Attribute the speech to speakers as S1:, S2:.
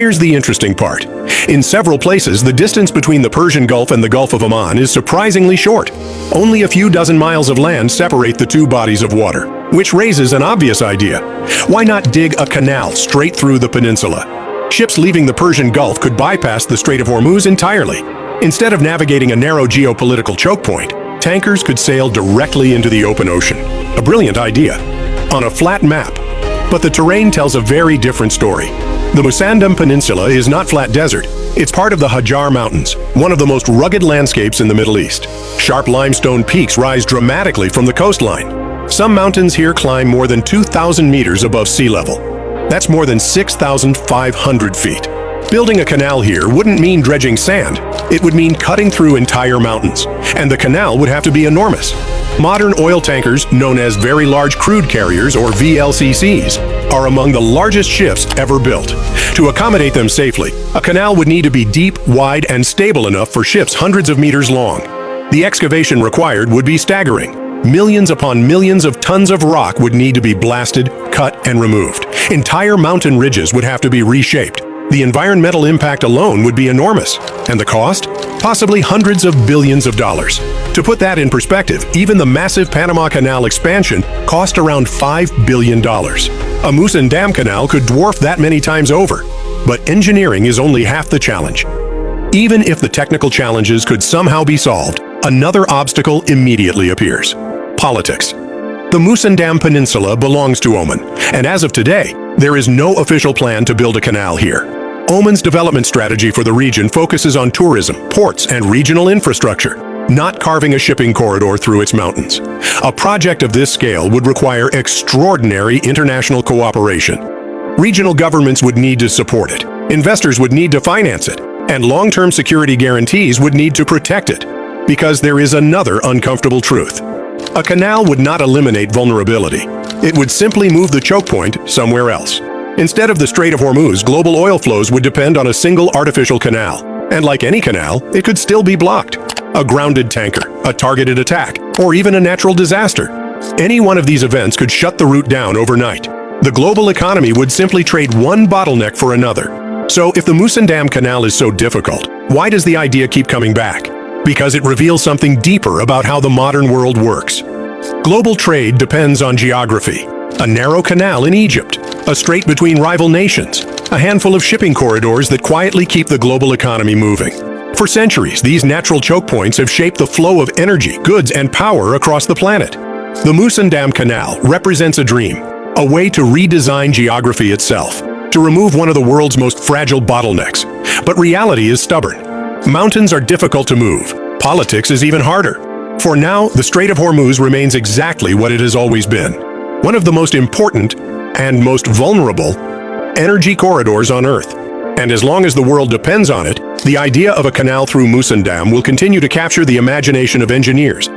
S1: Here's the interesting part. In several places, the distance between the Persian Gulf and the Gulf of Oman is surprisingly short. Only a few dozen miles of land separate the two bodies of water, which raises an obvious idea. Why not dig a canal straight through the peninsula? Ships leaving the Persian Gulf could bypass the Strait of Hormuz entirely. Instead of navigating a narrow geopolitical choke point, tankers could sail directly into the open ocean. A brilliant idea. On a flat map. But the terrain tells a very different story. The Musandam Peninsula is not flat desert. It's part of the Hajar Mountains, one of the most rugged landscapes in the Middle East. Sharp limestone peaks rise dramatically from the coastline. Some mountains here climb more than 2,000 meters above sea level. That's more than 6,500 feet. Building a canal here wouldn't mean dredging sand. It would mean cutting through entire mountains, and the canal would have to be enormous. Modern oil tankers, known as Very Large Crude Carriers, or VLCCs, are among the largest ships ever built. To accommodate them safely, a canal would need to be deep, wide, and stable enough for ships hundreds of meters long. The excavation required would be staggering. Millions upon millions of tons of rock would need to be blasted, cut, and removed. Entire mountain ridges would have to be reshaped. The environmental impact alone would be enormous. And the cost? Possibly hundreds of billions of dollars. To put that in perspective, even the massive Panama Canal expansion cost around $5 billion. A Musandam Canal could dwarf that many times over. But engineering is only half the challenge. Even if the technical challenges could somehow be solved, another obstacle immediately appears. Politics. The Musandam Peninsula belongs to Oman, and as of today, there is no official plan to build a canal here. Oman's development strategy for the region focuses on tourism, ports, and regional infrastructure, not carving a shipping corridor through its mountains. A project of this scale would require extraordinary international cooperation. Regional governments would need to support it, investors would need to finance it, and long-term security guarantees would need to protect it. Because there is another uncomfortable truth. A canal would not eliminate vulnerability. It would simply move the choke point somewhere else. Instead of the Strait of Hormuz, global oil flows would depend on a single artificial canal. And like any canal, it could still be blocked. A grounded tanker, a targeted attack, or even a natural disaster. Any one of these events could shut the route down overnight. The global economy would simply trade one bottleneck for another. So if the Musandam Canal is so difficult, why does the idea keep coming back? Because it reveals something deeper about how the modern world works. Global trade depends on geography. A narrow canal in Egypt, a strait between rival nations, a handful of shipping corridors that quietly keep the global economy moving. For centuries, these natural choke points have shaped the flow of energy, goods, and power across the planet. The Musandam Canal represents a dream, a way to redesign geography itself, to remove one of the world's most fragile bottlenecks. But reality is stubborn. Mountains are difficult to move. Politics is even harder. For now, the Strait of Hormuz remains exactly what it has always been. One of the most important and most vulnerable energy corridors on Earth. And as long as the world depends on it, the idea of a canal through Musandam will continue to capture the imagination of engineers,